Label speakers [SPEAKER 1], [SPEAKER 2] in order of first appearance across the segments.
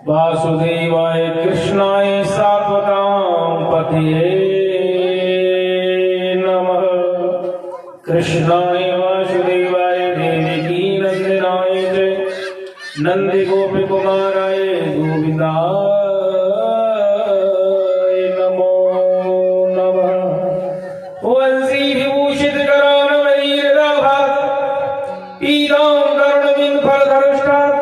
[SPEAKER 1] वासुदेवाय कृष्णाय सात्वतां पतये नमः। कृष्णाय वासुदेवाय देवकी नंदनाय च नंद गोप कुमाराय गोविंदाय नमो नमः। वंशी विभूषित करान वैरदाभा पीतांबर नवीन फलधरष्टात्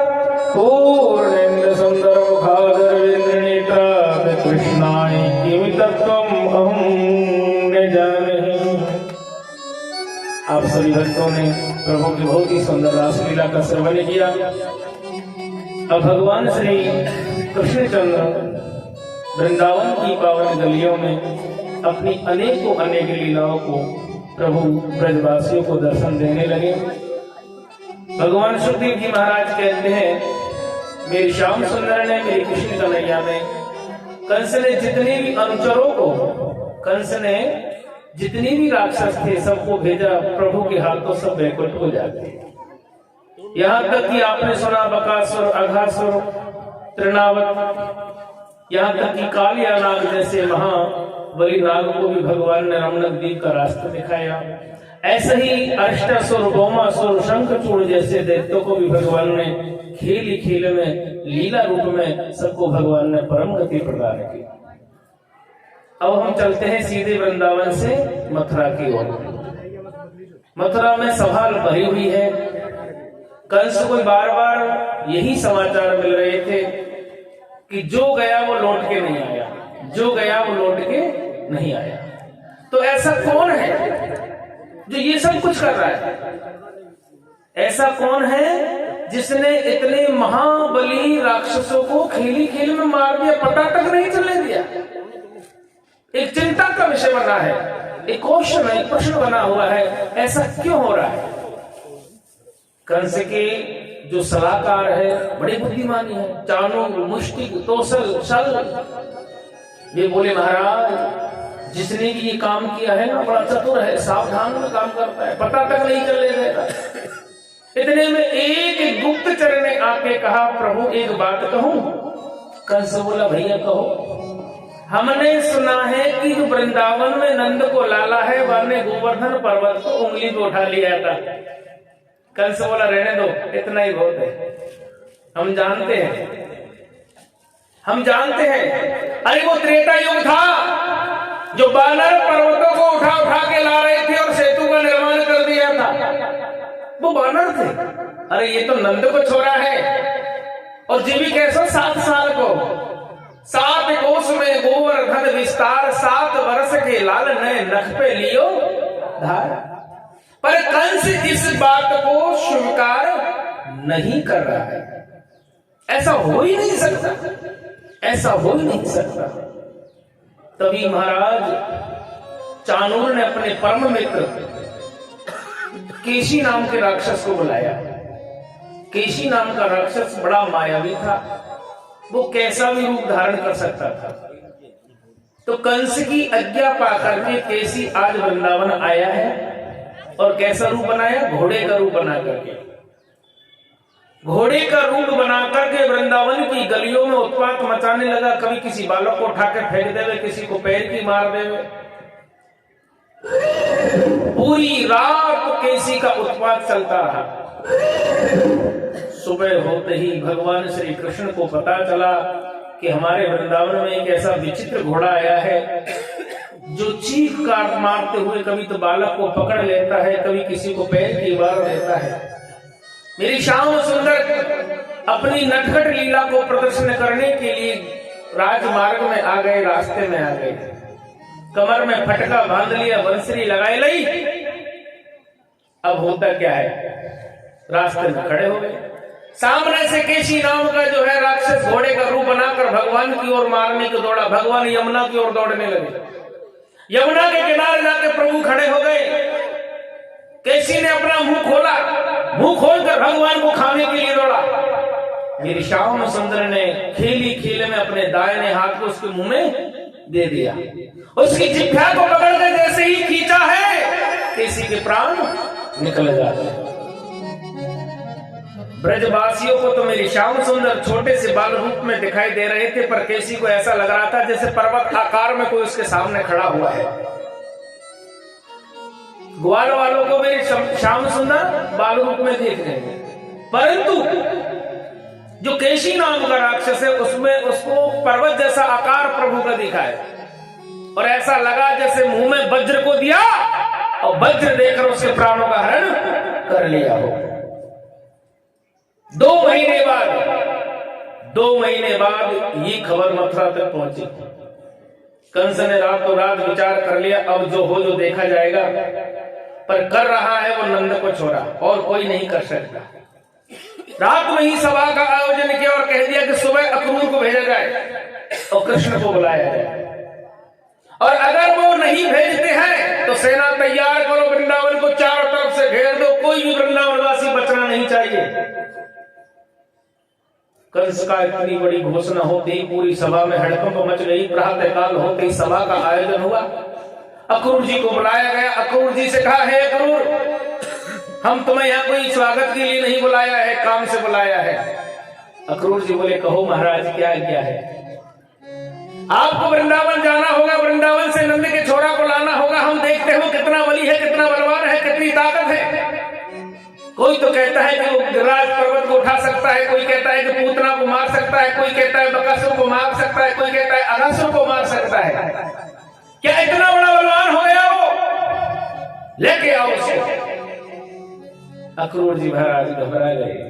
[SPEAKER 1] पूर्णेन्द्र सुंदर मुखादरविंद्र नेत्रात् कृष्णाय किम तत्त्वम् अहं न जाने। आप सभी भक्तों ने प्रभु की बहुत ही सुंदर रासलीला का श्रवण किया। अब भगवान श्री कृष्णचंद्र वृंदावन की पावन गलियों में अपनी अनेकों अनेक लीलाओं को प्रभु ब्रजवासियों को दर्शन देने लगे। भगवान सुखदेव जी महाराज कहते हैं, मेरी श्याम सुंदर ने मेरी कृष्ण कन्हैया में कंस ने जितने भी अनुचरों को, कंस ने जितने भी राक्षस थे सबको भेजा, प्रभु के हाथों सब बैकुंठ हो जाते। यहाँ तक कि आपने सुना बकासुर, अघासुर, तृणावत, यहाँ तक कि कालिया नाग जैसे महाबली नाग को भी भगवान ने रमणक द्वीप का रास्ता दिखाया। ऐसे ही अष्टासुर, गोमासुर, शंखचूड़ जैसे दैत्यों को भी भगवान ने खेल ही खेल में, लीला रूप में सबको भगवान ने परम गति प्रदान की। अब हम चलते हैं सीधे वृंदावन से मथुरा की ओर। मथुरा में सभा भरी हुई है। कंस को बार बार यही समाचार मिल रहे थे कि जो गया वो लौट के नहीं आया, जो गया वो लौट के नहीं आया। तो ऐसा कौन है जो ये सब कुछ कर रहा है? ऐसा कौन है जिसने इतने महाबली राक्षसों को खेली खेल में मार दिया, पता तक नहीं चलने दिया? एक चिंता का विषय बना है, एक क्वेश्चन है, एक प्रश्न बना हुआ है, ऐसा क्यों हो रहा है? कंस के जो सलाहकार है बड़े बुद्धिमानी है, चाणूर, मुष्टिक, तोसल, शल। ये बोले महाराज जिसने भी ये काम किया है ना बड़ा चतुर है, सावधान में काम करता है, पता तक नहीं चलने देगा। इतने में एक गुप्तचर ने आके कहा, प्रभु एक बात कहूं? कंस बोला, भैया कहो। हमने सुना है कि जो वृंदावन में नंद को लाला है वह गोवर्धन पर्वत को उंगली पे उठा लिया था। कंस बोला, रहने दो, इतना ही बहुत है, हम जानते हैं, हम जानते हैं। अरे वो त्रेता युग था जो बानर पर्वतों को उठा उठा के ला रहे थे और सेतु का निर्माण कर दिया था, वो बानर थे। अरे ये तो नंद को छोड़ा है। और जीवी कैसा 7 साल को 7 कोस में गोवर्धन विस्तार, 7 वर्ष के लाल नए नख पे लियो धार। पर कंस इस बात को स्वीकार नहीं कर रहा है। ऐसा हो ही नहीं सकता, ऐसा हो ही नहीं सकता। तभी महाराज चाणूर ने अपने परम मित्र केशी नाम के राक्षस को बुलाया। केशी नाम का राक्षस बड़ा मायावी था, वो कैसा भी रूप धारण कर सकता था। तो कंस की आज्ञा पाकर के केशी आज वृंदावन आया है। और कैसा रूप बनाया? घोड़े का रूप बना करके, घोड़े का रूप बना करके वृंदावन की गलियों में उत्पात मचाने लगा। कभी किसी बालक को उठा के फेंक देवे, किसी को पैर की मार देवे। पूरी रात केसी का उत्पात चलता रहा। सुबह होते ही भगवान श्री कृष्ण को पता चला कि हमारे वृंदावन में एक ऐसा विचित्र घोड़ा आया है जो चीख कार मारते हुए कभी तो बालक को पकड़ लेता है, कभी किसी को पैर की मार देता है। मेरी श्याम सुंदर अपनी नटखट लीला को प्रदर्शन करने के लिए राजमार्ग में आ गए, रास्ते में आ गए, कमर में फटका बांध लिया, बंसरी लगाई ली। अब होता क्या है, रास्ते में खड़े हो गए। सामने से केशी नाम का जो है राक्षस घोड़े का रूप बनाकर भगवान की ओर मारने को दौड़ा। भगवान यमुना की ओर दौड़ने लगे। यमुना के किनारे जाके प्रभु खड़े हो गए। केशी ने अपना मुंह खोला, मुंह खोलकर भगवान को खाने के लिए दौड़ा। मेरी श्याम सुंदर ने खेली खेल में अपने दाहिने हाथ को उसके मुंह में दे दिया। उसकी जिह्वा को पकड़ के जैसे ही खींचा है, केशी के प्राण निकल जाते हैं। ब्रजवासियों को तो मेरी श्याम सुंदर छोटे से बाल रूप में दिखाई दे रहे थे, पर केसी को ऐसा लग रहा था जैसे पर्वत आकार में कोई उसके सामने खड़ा हुआ है। ग्वाल वालों को मेरी श्याम सुंदर बाल रूप में देख रहे हैं, परंतु जो केशी नाम का राक्षस है उसमें उसको पर्वत जैसा आकार प्रभु का दिखा है। और ऐसा लगा जैसे मुंह में वज्र को दिया और वज्र देकर उसके प्राणों का हरण कर लिया हो। 2 महीने बाद ये खबर मथुरा तक पहुंची। कंस ने रातों रात विचार कर लिया, अब जो हो जो देखा जाएगा, पर कर रहा है वो नंद को छोड़ा, और कोई नहीं कर सकता। रात में ही सभा का आयोजन किया और कह दिया कि सुबह अक्रूर को भेजा जाए और कृष्ण को बुलाया जाए, और अगर वो नहीं भेजते हैं तो सेना तैयार करो, वृंदावन को चारों तरफ से घेर दो, कोई भी वृंदावनवासी बचना नहीं चाहिए। कंस का इतनी बड़ी घोषणा होते ही पूरी सभा में हड़कंप मच गई। प्रातः काल होते ही सभा का आयोजन हुआ। अक्रूर जी को बुलाया गया। अक्रूर जी से कहा, है अक्रूर, हम तुम्हें यहाँ कोई स्वागत के लिए नहीं बुलाया है, काम से बुलाया है। अक्रूर जी बोले, कहो महाराज क्या आज्ञा है? आपको वृंदावन जाना होगा, वृंदावन से नंद के छोरा को लाना होगा। हम देखते हो कितना बली है, कितना बलवान है, कितनी ताकत है। कोई तो कहता है कि वो गिरिराज पर्वत को उठा सकता है, कोई कहता है कि पूतना को मार सकता है, कोई कहता है बकासुर को मार सकता है, कोई कहता है अघासुर को मार सकता है। क्या इतना बड़ा बलवान हो गया वो? लेके आओ उसे। अक्रूर जी महाराज घबरा गए।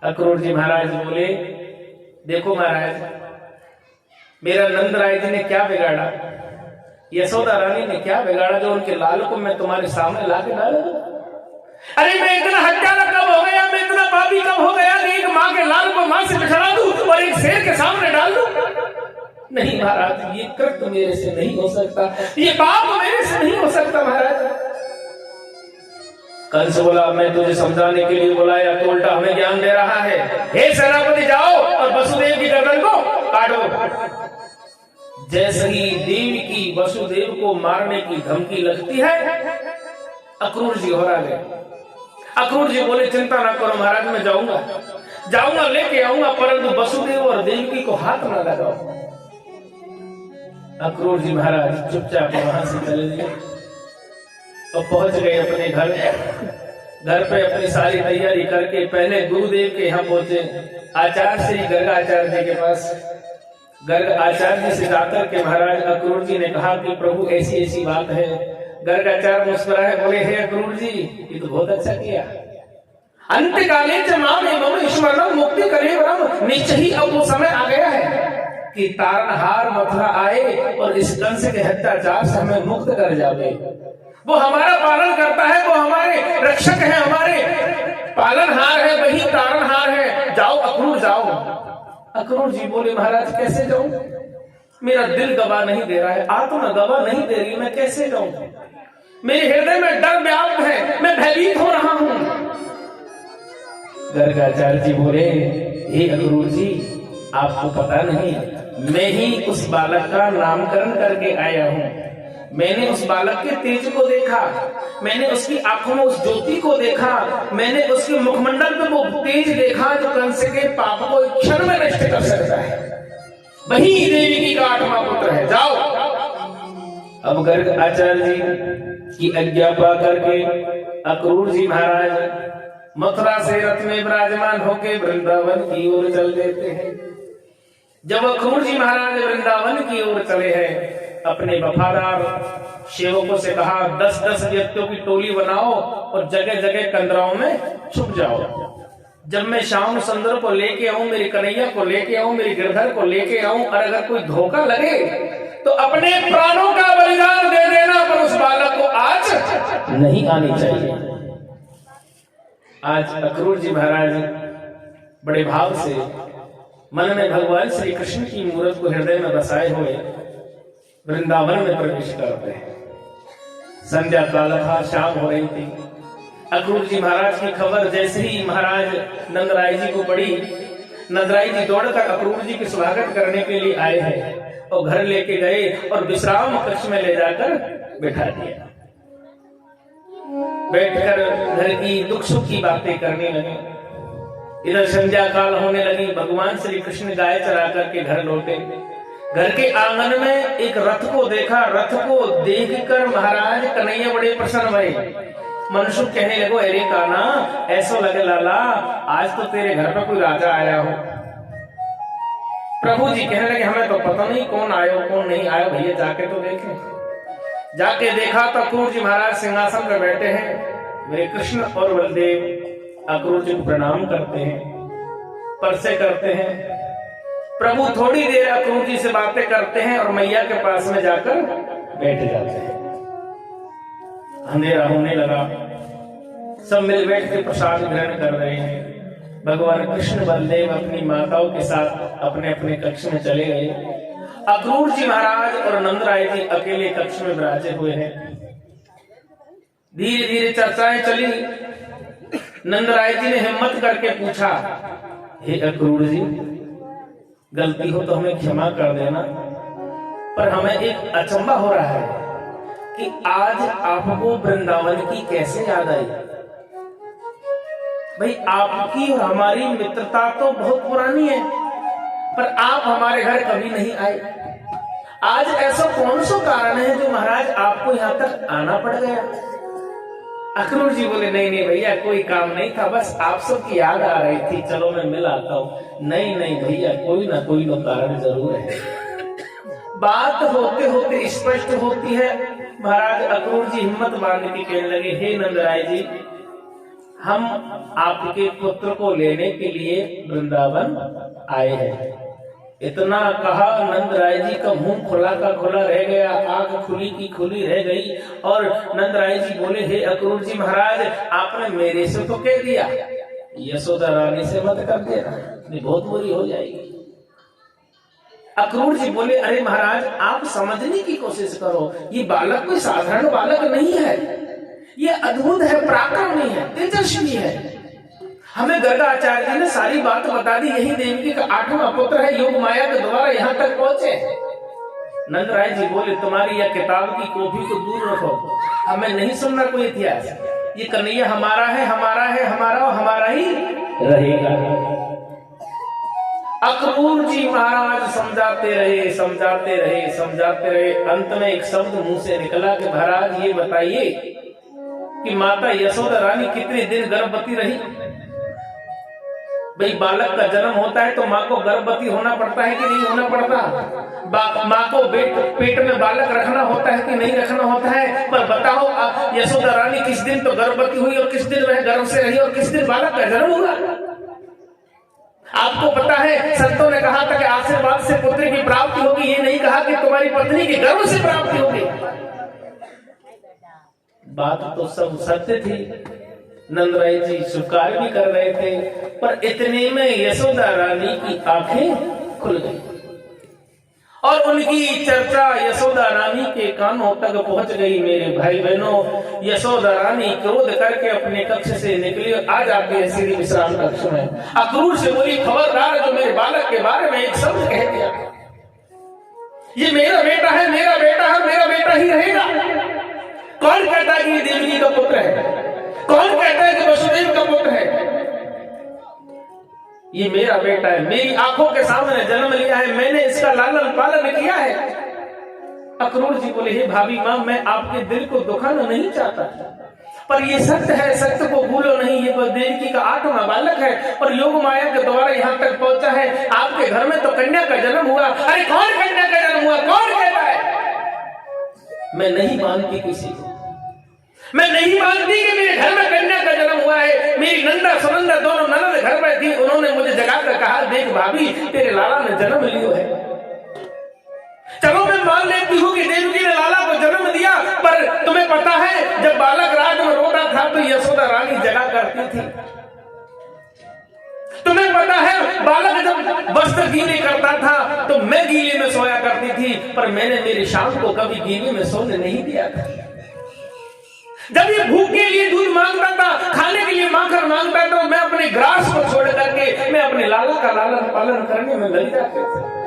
[SPEAKER 1] अक्रूर जी महाराज बोले, देखो महाराज, मेरा नंद राय जी ने क्या बिगाड़ा, यशोदा रानी ने क्या बिगाड़ा जो उनके लाल को मैं तुम्हारे सामने ला के डाल दूं? अरे मैं इतना हत्यारा कब हो गया, मैं इतना पापी कब हो गया कि एक माँ के लाल को माँ से बिछड़ा दूं और एक शेर के सामने डाल दूं? नहीं महाराज, ये कृत्य मेरे से नहीं हो सकता, ये पाप मेरे से नहीं हो सकता महाराज। कंस बोला, मैं तुझे समझाने के लिए बुलाया, तो उल्टा हमें ज्ञान दे रहा है। हे सेनापति, जाओ और वसुदेव की गर्दन को काटो। जैसे ही देवी की वसुदेव को मारने की धमकी लगती है, अक्रूर जी घबरा गए। अक्रूर जी बोले, चिंता ना करो महाराज, मैं जाऊंगा लेके आऊंगा, परंतु वसुदेव और देवकी को हाथ ना लगाओ। अक्रूर जी महाराज चुपचाप वहां से चले गए और पहुंच गए अपने घर पे अपनी सारी तैयारी करके पहले गुरुदेव के यहाँ पहुंचे, आचार्य श्री गर्गाचार्य जी के पास। गर्ग आचार्य जी से जाकर के महाराज अक्रूर जी ने कहा कि प्रभु ऐसी ऐसी बात है। गर्गाचार्य मुस्कुराए, बोले, हे अक्रूर जी, ये तो बहुत अच्छा किया। अंतकाले च माम एवं ईश्वरम मुक्ति करे वरम, निश्चय ही अब वो समय आ गया है कि तारनहार मथुरा आए और इस कंस के अत्याचार से हमें मुक्त कर जावे। वो हमारा पालन करता है, वो हमारे रक्षक है, हमारे पालनहार है, वही तारनहार है। जाओ अक्रूर, जाओ। अक्रूर जी बोले, महाराज कैसे जाऊं? मेरा दिल गवाह नहीं दे रहा है, आत्मा गवाह नहीं दे रही, मैं कैसे जाऊं? मेरे हृदय में डर व्याप्त है, मैं भयभीत हो रहा हूं। गर्गाचार्य जी बोले, हे अक्रूर जी, आपको पता नहीं, मैं ही उस बालक का नामकरण करके आया हूं। मैंने उस बालक के तेज को देखा, मैंने उसकी आंखों में उस ज्योति को देखा, मैंने उसके मुखमंडल पे वो तेज देखा जो कंस के पाप को एक क्षण में नष्ट कर सकता है। वही देवी का 8वां पुत्र है। जाओ। अब गर्ग आचार्य जी की आज्ञा पा करके अक्रूर जी महाराज मथुरा से रथ में विराजमान होकर वृंदावन की ओर चल देते हैं। जब अक्रूर जी महाराज वृंदावन की ओर चले हैं, अपने वफादार सेवकों से कहा, 10-10 व्यक्तियों की टोली बनाओ और जगह जगह कंदराओं में छुप जाओ। जब मैं श्याम सुंदर को लेके आऊं, मेरी कन्हैया को लेके आऊं, मेरी गिरधर को लेके आऊं, और अगर कोई धोखा लगे तो अपने प्राणों का बलिदान दे देना, पर उस बालक को आज नहीं आनी चाहिए। आज अक्रूर जी महाराज बड़े भाव से मन में भगवान श्री कृष्ण की मूर्त को हृदय में बसाए हुए वृंदावन में प्रवेश करते हैं। संध्या काल था, शाम हो रही थी। अक्रूर जी महाराज की खबर जैसे ही महाराज नंदराय जी को पड़ी, नंदराय जी दौड़कर अक्रूर जी की स्वागत करने के लिए आए हैं और घर लेके गए और विश्राम कक्ष में ले जाकर बैठा दिया। बैठकर घर की दुख सुख की बातें करने लगे। इधर संध्या काल होने लगी। भगवान श्री कृष्ण गाय चरा करके घर लौटे। घर के आंगन में एक रथ को देखा। रथ को देखकर महाराज कन्हैया बड़े प्रसन्न हुए। मनुष्य कहने लगो, अरे काना, ऐसा लगे लाला, आज तो तेरे घर पर कोई राजा आया हो। प्रभु जी कहने लगे, हमें तो पता नहीं कौन आया कौन नहीं आया, भैया जाके तो देखें। जाके देखा तो अक्रूर जी महाराज सिंहासन पर बैठे हैं। मेरे कृष्ण और बलदेव अक्रूर जी को प्रणाम करते हैं, परसे करते हैं। प्रभु थोड़ी देर अक्रूर जी से बातें करते हैं और मैया के पास में जाकर बैठ जाते हैं। अंधेरा होने लगा। सब मिल बैठ के प्रसाद ग्रहण कर रहे हैं। भगवान कृष्ण बलदेव अपनी माताओं के साथ अपने अपने कक्ष में चले गए। अक्रूर जी महाराज और नंदराय जी अकेले कक्ष में विराजे हुए हैं। धीरे धीरे चर्चाएं चली। नंदराय जी ने हिम्मत करके पूछा, हे अक्रूर जी, गलती हो तो हमें क्षमा कर देना, पर हमें एक अचंभा हो रहा है कि आज आपको वृंदावन की कैसे याद आई। भाई आपकी और हमारी मित्रता तो बहुत पुरानी है, पर आप हमारे घर कभी नहीं आए। आज ऐसा कौन सा कारण है जो महाराज आपको यहाँ तक आना पड़ गया? अक्रूर जी बोले नहीं नहीं भैया, कोई काम नहीं था, बस आप सबकी याद आ रही थी, चलो मैं मिल आता हूँ। नहीं नहीं भैया, कोई ना कोई तो कारण जरूर है। बात होते होते स्पष्ट होती है। महाराज अक्रूर जी हिम्मत बांध के कहने लगे, हे नंदराय जी, हम आपके पुत्र को लेने के लिए वृंदावन आए हैं। इतना कहा, नंदराय जी का मुंह खुला का खुला रह गया, आंख खुली की खुली रह गई। और नंदराय जी बोले, हे अक्रूर जी महाराज, आपने मेरे से तो कह दिया, यशोदा रानी से मत कर देना, बहुत बुरी हो जाएगी। अक्रूर जी बोले, अरे महाराज आप समझने की कोशिश करो, ये बालक कोई साधारण बालक नहीं है, ये अद्भुत है, पराक्रमी है, तेजस्वी है। हमें गर्गाचार्य जी ने सारी बात बता दी, यही देवकी का 8वां पुत्र है, योग माया के द्वारा यहाँ तक पहुंचे। नंदराय जी बोले, तुम्हारी यह किताब की कॉपी को दूर रखो, हमें नहीं सुनना कोई इतिहास। ये कन्हैया हमारा है, हमारा है, हमारा और हमारा ही रहेगा। अक्रूर जी महाराज समझाते रहे, समझाते रहे, समझाते रहे। अंत में एक शब्द मुंह से निकला कि महाराज ये बताइए कि माता यशोदा रानी कितने दिन गर्भवती रही? भाई बालक का जन्म होता है तो माँ को गर्भवती होना पड़ता है कि नहीं होना पड़ता? माँ को पेट में बालक रखना होता है कि नहीं रखना होता है? पर बताओ, यशोदा रानी किस दिन तो गर्भवती हुई और किस दिन वह गर्भ से रही और किस दिन बालक का जन्म हुआ? आपको पता है, संतों ने कहा था कि आशीर्वाद से पुत्र की प्राप्ति होगी, ये नहीं कहा कि तुम्हारी पत्नी के गर्भ से प्राप्ति होगी। बात तो सब सत्य थी, नंदराय जी स्वीकार भी कर रहे थे, पर इतने में यशोदा रानी की आंखें खुल गई और उनकी चर्चा यशोदा रानी के कानों तक पहुंच गई। मेरे भाई बहनों, यशोदा रानी क्रोध करके अपने कक्ष से निकली, आ जाती है सीधी विश्राम कक्ष में। अक्रूर से बोली, खबरदार जो मेरे बालक के बारे में एक शब्द कह दिया, ये मेरा बेटा है, मेरा बेटा है, मेरा बेटा ही रहेगा। कौन कहता है कि ये देवकी का पुत्र है? कौन कहता है कि वसुदेव का पुत्र है? ये मेरा बेटा है, मेरी आंखों के सामने जन्म लिया है, मैंने इसका लालन पालन किया है। अक्रूर जी बोले, हे भाभी मां, मैं आपके दिल को दुखाना नहीं चाहता, पर ये सत्य है, सत्य को भूलो नहीं। ये देवकी का 8वां बालक है और योग माया के द्वारा यहाँ तक पहुंचा है। आपके घर में तो कन्या का जन्म हुआ। अरे कौन कन्या का जन्म हुआ? कौन कहता है? मैं नहीं मानती किसी को, मैं नहीं मानती कि मेरे घर में कन्या का जन्म हुआ है। मेरी नंदा सुनंदा दोनों ननद घर में थी, उन्होंने मुझे जगाकर कहा, देख भाभी, तेरे लाला ने जन्म लियो है। चलो मैं मान लेती हूँ कि देवकी ने लाला को जन्म दिया, पर तुम्हें पता है जब बालक रात में रोता था तो यशोदा रानी जगा करती थी। तुम्हें पता है बालक जब वस्त्र गीले करता था तो मैं गीले में सोया करती थी, पर मैंने मेरी शाम को कभी गीले में सोने नहीं दिया था। जब ये भूख के लिए दूध मांगता था, खाने के लिए माखन मांगता था, तो मैं अपने ग्रास को छोड़ करके मैं अपने लाला का लालन पालन करने में लग जाती थी।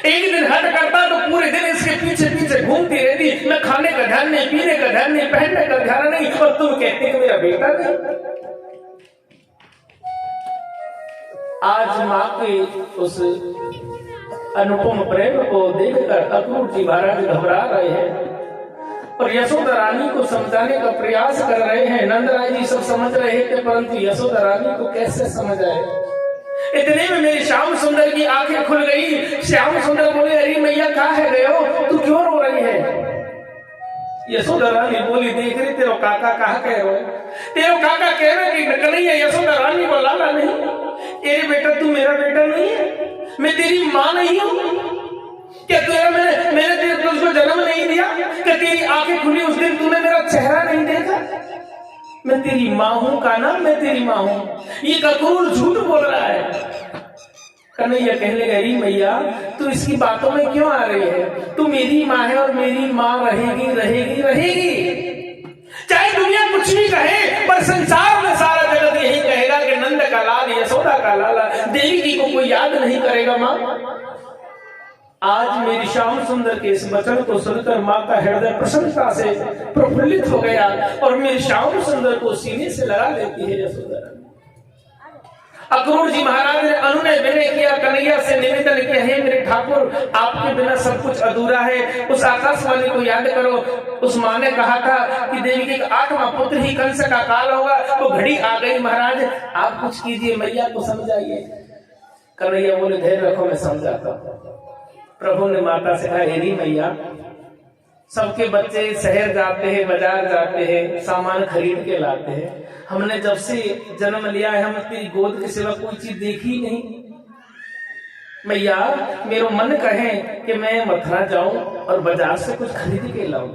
[SPEAKER 1] एक दिन हट करता तो पूरे दिन इसके पीछे पीछे घूमती रहती। मैं खाने का ध्यान नहीं, पीने का ध्यान नहीं, पहनने का ध्यान नहीं, और तुम कहते कि मेरा बेटा नहीं। आज माँ के उस अनुपम प्रेम को देखकर अक्रूर जी महाराज घबरा रहे हैं और यशोदा रानी को समझाने का प्रयास कर रहे हैं। नंदराय जी सब समझ रहे थे, परंतु यशोदा रानी को कैसे समझ आए। इतने में मेरी श्याम सुंदर की आंखें खुल गई। श्याम सुंदर बोले, अरे मैया कहाँ है गए हो, तू क्यों रो रही है? यशोदा रानी बोली, देख रही तेरो काका कहाँ कह रहे हो? तेरो काका कह रहे कि कन्हैया यशोदा रानी को लाला नहीं। अरे बेटा, तू मेरा बेटा नहीं है, मैं तेरी माँ नहीं हूँ क्या? तेरा मैंने तुझको जन्म नहीं दिया? क्या तेरी आंखें खुली उस दिन तूने मेरा चेहरा नहीं देखा? मैं तेरी माँ हूँ काना, मैं तेरी माँ हूँ। ये अक्रूर झूठ बोल रहा है। कन्हैया कहने लगे, मैया तू इसकी बातों में क्यों आ रही है? तू मेरी माँ है और मेरी माँ रहेगी रहेगी रहेगी। चाहे दुनिया कुछ भी कहे, पर संसार में सारा जगत यही कहेगा कि नंद का लाल, यशोदा का लाला। देवी जी को कोई याद नहीं करेगा माँ? आज मेरी श्याम सुंदर के इस वचन को सुनकर माँ का हृदय प्रसन्नता से प्रफुल्लित हो गया और मेरी श्याम सुंदर को सीने से लगा लेती है यशोदा। अक्रूर जी महाराज ने अनुनय विनय किया, कन्हैया से निवेदन किया, हे मेरे ठाकुर, आपके बिना सब कुछ अधूरा है, उस आकाशवाणी को याद करो। उस माँ ने कहा था कि देवी का 8वां पुत्र ही कंस का काल होगा, तो घड़ी आ गई महाराज, आप कुछ कीजिए, मैया को समझाइए। कन्हैया बोले धैर्य रखो, मैं समझाता हूँ। प्रभु ने माता से कहा, हेरी मैया, सबके बच्चे शहर जाते हैं, बाजार जाते हैं, सामान खरीद के लाते हैं। हमने जब से जन्म लिया है, हम तेरी गोद के सिवा कोई चीज देखी नहीं। मैया, मेरा मन कहे कि मैं मथुरा जाऊं और बाजार से कुछ खरीद के लाऊं।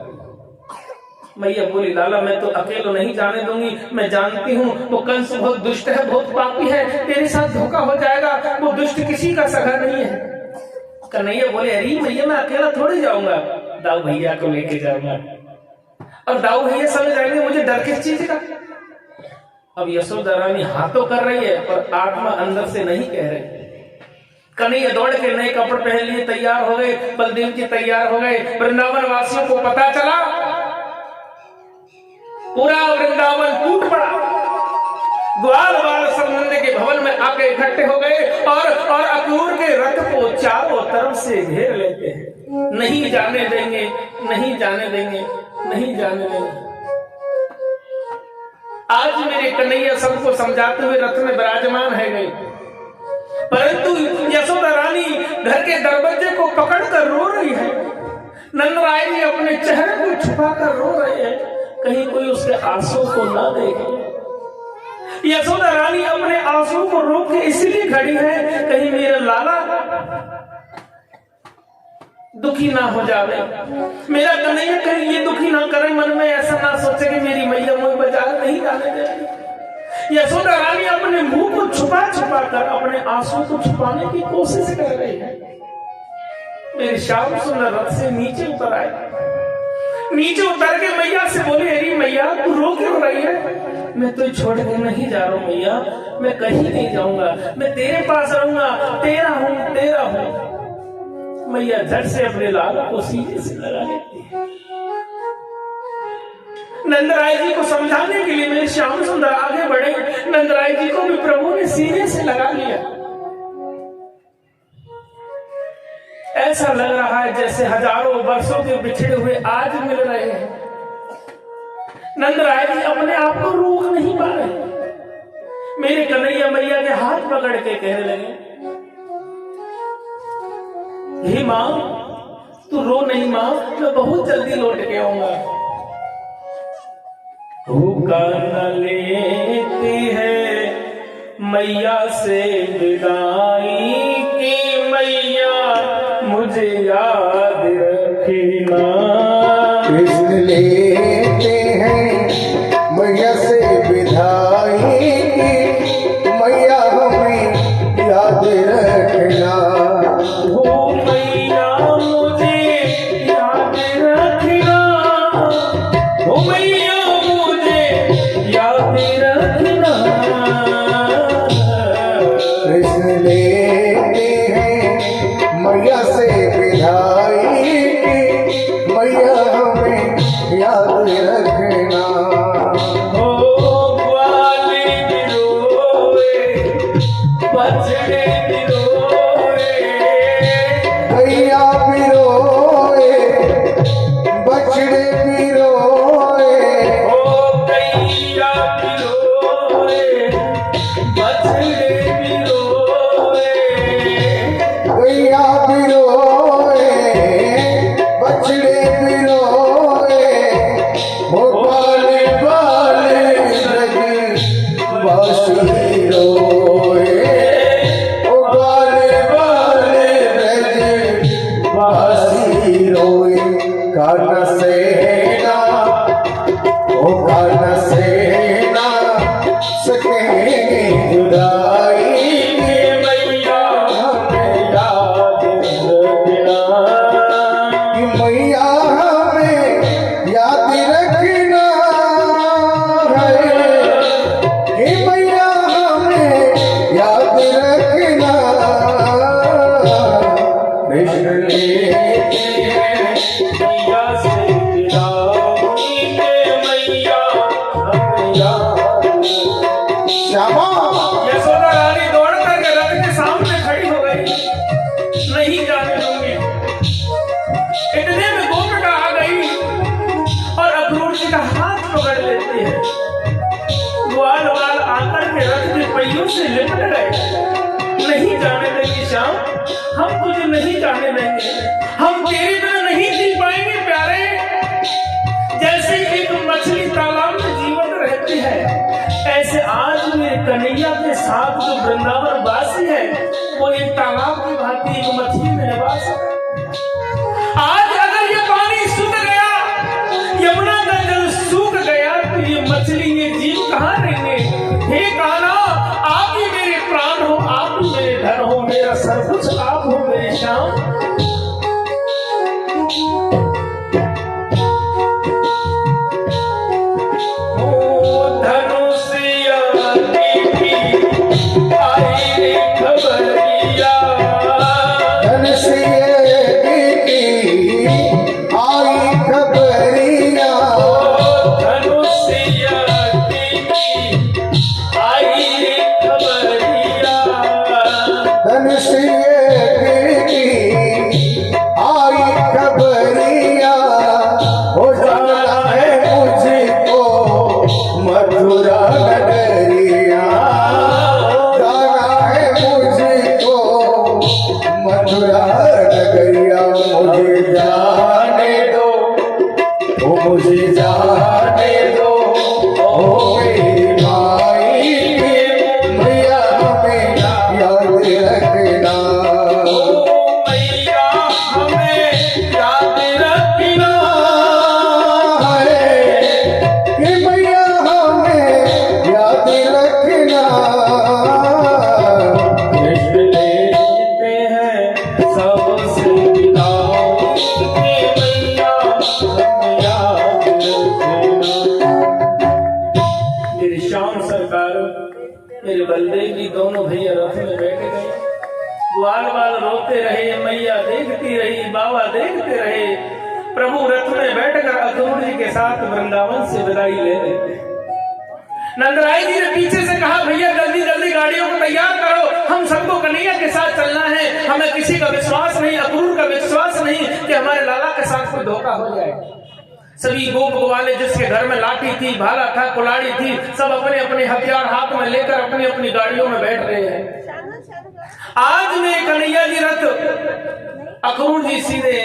[SPEAKER 1] मैया बोली, लाला मैं तो अकेले नहीं जाने दूंगी, मैं जानती हूँ वो कंस बहुत दुष्ट है, बहुत पापी है, तेरे साथ धोखा हो जाएगा, वो दुष्ट किसी का सगा नहीं है। कन्हैया बोले, अरे मैया मैं अकेला थोड़ी जाऊंगा, दाऊ भैया को लेके जाऊंगा, और दाऊ भैया समझ आएंगे, मुझे डर किस चीज का। अब यशोदा रानी हाथों कर रही है पर आत्मा अंदर से नहीं कह रही। कन्हैया दौड़ के नए कपड़े पहन लिए, तैयार हो गए, बलदेव जी तैयार हो गए। वृंदावन वासियों को पता चला, पूरा वृंदावन टूट पड़ा, ग्वाल बाल सब नंद के भवन में आके इकट्ठे हो गए और अक्रूर के रथ को चारों तरफ से घेर लेते हैं। नहीं जाने देंगे, नहीं जाने देंगे, नहीं जाने देंगे। आज मेरे कन्हैया सबको समझाते हुए रथ में विराजमान है गए, परंतु यशोदा रानी घर के दरवाजे को पकड़कर रो रही है। नंदराय जी अपने चेहरे को छुपाकर रो रहे हैं, कहीं कोई उसके आंसू को ना देखे। यशोदा रानी अपने आंसू को रोक के इसलिए खड़ी है, कहीं मेरा लाला दुखी ना हो जावे, मेरा कन्हैया कहीं ये दुखी ना करे, मन में ऐसा ना सोचे कि मेरी मैया मुझे बाजार नहीं जाने दे। यशोदा रानी अपने मुंह को छुपा छुपा कर अपने आंसू को छुपाने की कोशिश कर रही है। मेरी श्याम सुंदर रथ से नीचे उतर आए, नीचे उतर के मैया से बोले, अरे मैया तू रो क्यों रही है? मैं तो छोड़ के नहीं जा रहा हूँ मैया, मैं कहीं नहीं जाऊंगा, मैं तेरे पास रहूंगा, तेरा हूँ, तेरा हूँ। मैया झट से अपने लाला को सीने से लगा लेती है। नंदराय जी को समझाने के लिए मेरे श्याम सुंदर आगे बढ़े, नंदराय जी को भी प्रभु ने सीने से लगा लिया। ऐसा लग रहा है जैसे हजारों वर्षों के बिछड़े हुए आज मिल रहे हैं। नंदराय जी अपने आप को रोक नहीं पा रहे। मेरे कन्हैया मैया के हाथ पकड़ के कहने लगे, हे माँ तू रो नहीं माँ, मैं बहुत जल्दी लौट के आऊंगा। भूखा न लेती है मैया से विदाई की, मैया मुझे याद रखना।
[SPEAKER 2] कृष्ण लेते हैं मैया से विदाई की, मैया हमें याद रखना। कान से कृष्ण लेते हैं
[SPEAKER 1] मैया से विदाई के मैया हमें याद।
[SPEAKER 2] श्यामा
[SPEAKER 1] यशोदा रानी दौड़ करके रथ के सामने खड़ी हो गई, नहीं जाने दूंगी। इतने में गोपिका आ गई और अक्रूर जी का हाथ पकड़ लेती है। ग्वाल वाल आकर के रथ के पहियों से लिपट गए। नहीं जाने देंगे श्याम, हम तुझे नहीं जाने देंगे, हम तेरी तरह नहीं जी पाएंगे प्यारे। जैसे एक मछली तालाब में जीवित रहती है, ऐसे आज मेरे कन्हैया के साथ जो वृंदावन वासी है वो एक तालाब की भांति एक मछली में निवास है। आज अगर ये पानी सूख गया, यमुना का जल सूख गया, तो ये मछली ये जीव कहाँ रहेंगे? हे कान्हा, आप ही मेरे प्राण हो, आप ही मेरे धन हो, मेरा सब कुछ आप हो मेरे श्याम। मेरे बलदेव जी दोनों भैया रथ में बैठ गए। ग्वाल बाल रोते रहे, मैया देखती रही, बाबा देखते रहे। प्रभु रथ में बैठकर अक्रूर जी के साथ वृंदावन से विदाई ले रहे थे। नंदराय जी ने पीछे से कहा, भैया जल्दी जल्दी गाड़ियों को तैयार करो, हम सबको कन्हैया के साथ चलना है। हमें किसी का विश्वास नहीं, अक्रूर का विश्वास नहीं कि हमारे लाला के साथ कोई धोखा हो जाए। सभी गोप ग्वाले जिसके घर में लाठी थी, भाला था, कुलाड़ी थी, सब अपने अपने हथियार हाथ में लेकर अपनी अपनी गाड़ियों में बैठ रहे हैं। आज में कन्हैया जी रथ, अक्रूर जी सीधे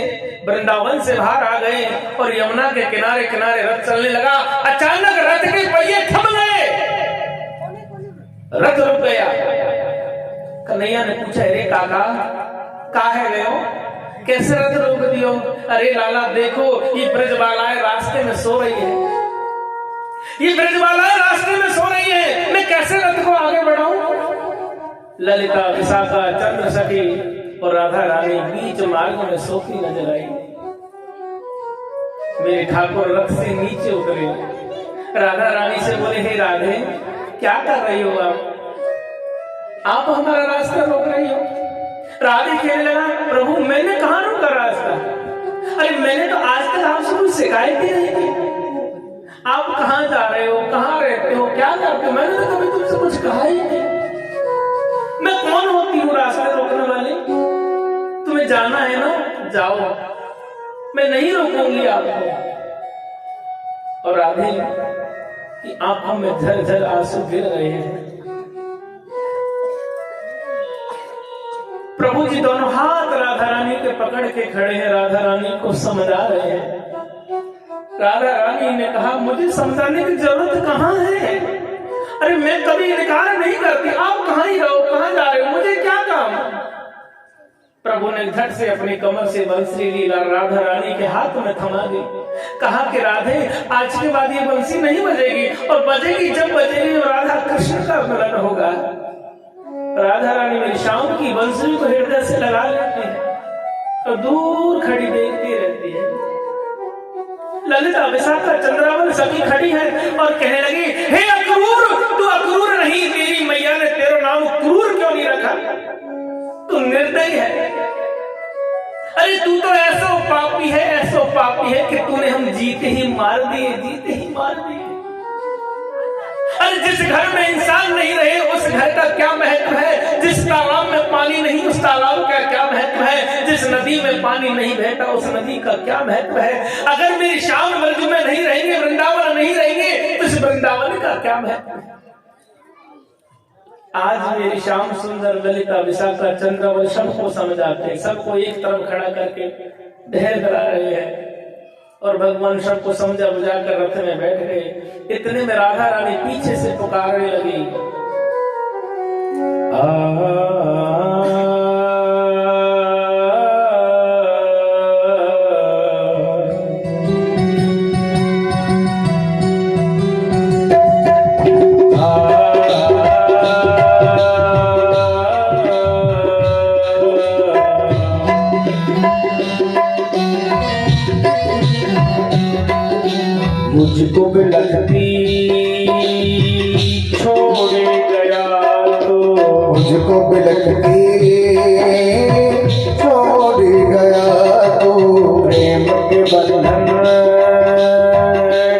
[SPEAKER 1] वृंदावन से बाहर आ गए और यमुना के किनारे किनारे रथ चलने लगा। अचानक रथ के पहिए थम गए, रथ रुक गया। कन्हैया ने पूछा, अरे काका काहे गए हो, कैसे रथ रोक दियो? अरे लाला देखो, ये ब्रजबालाएं रास्ते में सो रही है, ये ब्रजबालाएं रास्ते में सो रही है, मैं कैसे रथ को आगे बढ़ाऊं? ललिता, विशाखा, चंद्र सखी और राधा रानी बीच मार्ग में सोती नजर आई। मेरे ठाकुर रथ से नीचे उतरे, राधा रानी से बोले, हे राधे क्या कर रही हो आप हमारा रास्ता रोक रही हो? राधे कहने लगा, प्रभु मैंने कहाँ रोका रास्ता? अरे मैंने तो आज तक आपसे कुछ शिकायत ही नहीं की। आप कहाँ जा रहे हो, कहाँ रहते हो, क्या करते हो? मैंने तो कभी तुमसे कुछ कहा ही नहीं। मैं कौन होती हूँ रास्ते रोकने वाले? तुम्हें जाना है ना, जाओ, मैं नहीं रोकूंगी आपको। और राधे की आंखों में झरझर आंसू गिर रहे हैं। प्रभु जी दोनों हाथ राधा रानी के पकड़ के खड़े हैं, राधा रानी को समझा रहे हैं। राधा रानी ने कहा, मुझे समझाने की जरूरत कहाँ है? अरे मैं कभी इनकार नहीं करती, आप कहाँ ही रहो, कहाँ जा रहे हो, मुझे क्या काम? प्रभु ने झट से अपनी कमर से बंसी ली, राधा रानी के हाथ में थमा दी, कहा कि राधे आज के बाद ये बंसी नहीं बजेगी, और बजेगी जब बजेगी राधा कृष्ण का मिलन होगा। राधा रानी मेरी शाम की बंसुरी को हृदय से लगा लेती है और दूर खड़ी देखती रहती है। ललिता, विशाखा, चंद्रावल सभी खड़ी है और कहने लगी, हे अक्रूर, तू अक्रूर नहीं, तेरी मैया ने तेरा नाम क्रूर क्यों नहीं रखा? तू निर्दयी है। अरे तू तो ऐसा पापी है कि तूने हम जीते ही मार दिए। अरे जिस घर में इंसान नहीं रहे उस घर का क्या महत्व है, जिस तालाब में पानी नहीं उस तालाब का क्या महत्व है, जिस नदी में पानी नहीं बहता उस नदी का क्या महत्व है। अगर मेरी श्याम ब्रज में नहीं रहेंगे, वृंदावन नहीं रहेंगे, तो इस वृंदावन का क्या महत्व है। आज मेरी श्याम सुंदर ललिता विशाखा चंद्रवल सबको समझाते, सबको एक तरफ खड़ा करके ढेर करा रहे हैं और भगवान सबको समझा बुझा कर रथ में बैठ गए। इतने में राधा रानी पीछे से पुकारने लगी, मुझको बिलखती छोड़े गया तो,
[SPEAKER 2] मुझको बिलखती छोड़ गया तो,
[SPEAKER 1] प्रेम के बंधन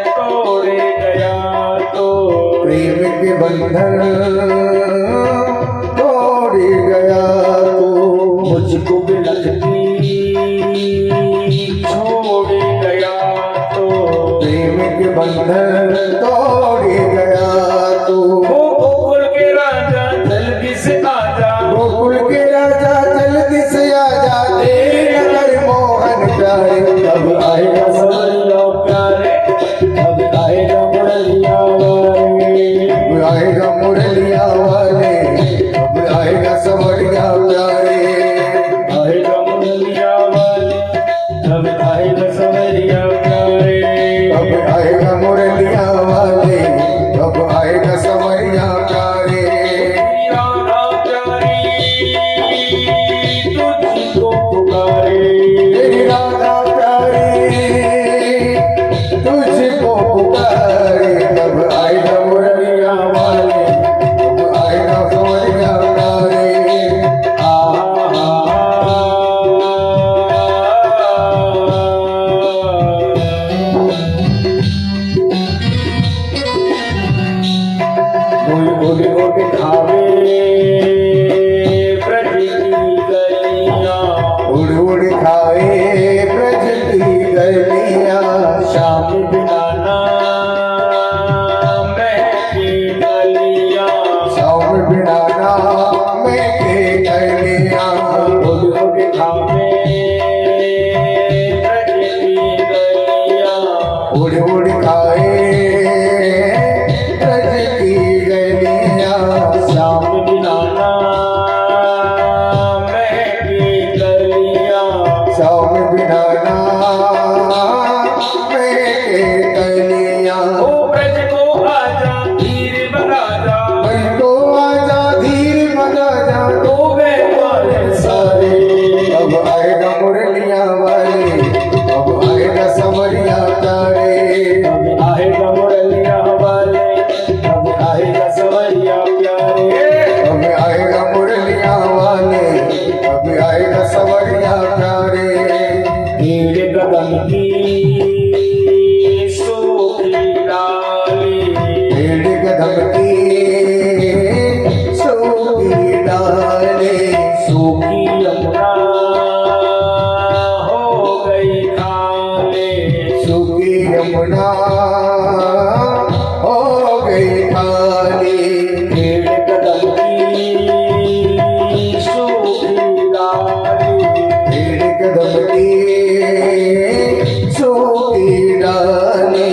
[SPEAKER 1] तोड़े गया तो,
[SPEAKER 2] प्रेम के बंधन तोड़ गया तो,
[SPEAKER 1] मुझको बिलखती छोड़े गया तो,
[SPEAKER 2] प्रेम के बंधन तोड़ गया तो,
[SPEAKER 1] गोकुल के राजा जल्दी से आजा,
[SPEAKER 2] गोकुल के राजा जल्दी से आजा, तेरे नगर मोहन प्यारे, कब आएगा
[SPEAKER 1] सवरिया प्यारे, अब आएगा मुरलिया वाले,
[SPEAKER 2] कब आएगा मुरलिया वाले, कब आएगा सवरिया प्यारे,
[SPEAKER 1] आएगा मुरलिया वाले, अब आएगा सवरिया प्यारे,
[SPEAKER 2] कब आएगा मुरलिया वाले, कब आएगा सवरिया प्यारे,
[SPEAKER 1] राधा प्यारी तुझको पुकारे,
[SPEAKER 2] तेरी राधा प्यारी तुझको पुकारे, कब आएगा मुरलिया वाले, कब आएगा सवरिया प्यारे,
[SPEAKER 1] उड़ उड़ खावे ब्रज की गलियां,
[SPEAKER 2] उड़ उड़ खाए ब्रज की गलियां,
[SPEAKER 1] श्याम बिना नाम महकी गलियां,
[SPEAKER 2] श्याम बिना नाम के गलियां,
[SPEAKER 1] उड़ उड़ खावे ब्रज की गलियां,
[SPEAKER 2] उड़ उड़ खाए ब्रज की गलियां,
[SPEAKER 1] श्याम बिना नाम महकी गलियां,
[SPEAKER 2] श्याम बिना नाम के गलियां,
[SPEAKER 1] ओ ब्रज को आजा धीर बना जा,
[SPEAKER 2] को आजा धीर बना जा,
[SPEAKER 1] तो वे वाले सारे,
[SPEAKER 2] कब आएगा मुरलिया वाले, कब आएगा सवरिया प्यारे,
[SPEAKER 1] अब आएगा मुरलिया वाले, अब आएगा सवरिया प्यारे,
[SPEAKER 2] कब आएगा मुरलिया वाले, कब आएगा सवरिया प्यारे,
[SPEAKER 1] मेरे कदम की सूखी डाली,
[SPEAKER 2] तेरे कदम की सूखी डाले,
[SPEAKER 1] सूखी यमुना हो गई खाले,
[SPEAKER 2] सूखी यमुना हो गई खाली,
[SPEAKER 1] मेरे कदम की सूखी डाली,
[SPEAKER 2] तेरे कदम की सूखी डाले,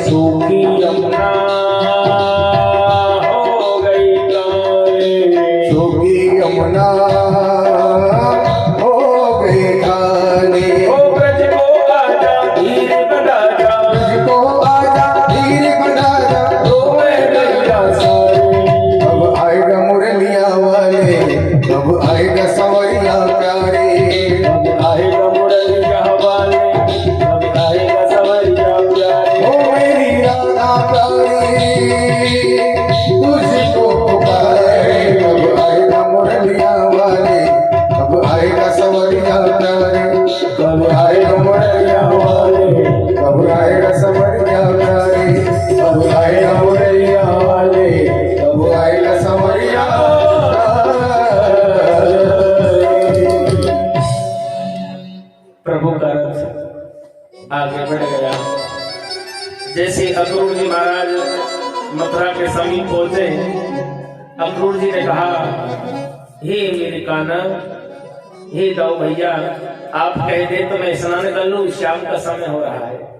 [SPEAKER 1] सूखी यमुना हो गई काले,
[SPEAKER 2] सूखी यमुना हो गई खाली,
[SPEAKER 1] ओ ब्रज को आजा धीर बना जा,
[SPEAKER 2] तुझको आजा धीर बना जा,
[SPEAKER 1] तो मैं गैया सारे,
[SPEAKER 2] कब आएगा मुरलिया वाले, कब आएगा सवरिया प्यारे,
[SPEAKER 1] अब आएगा मुरलिया प्रभु का रथ आगे बढ़ गया। जैसे अक्रूर जी महाराज मथुरा के समीप पहुंचे, अक्रूर जी ने कहा, हे मेरे कान्हा, हे दाऊ भैया, आप कह दे तो मैं स्नान कर लूं, शाम का समय हो रहा है।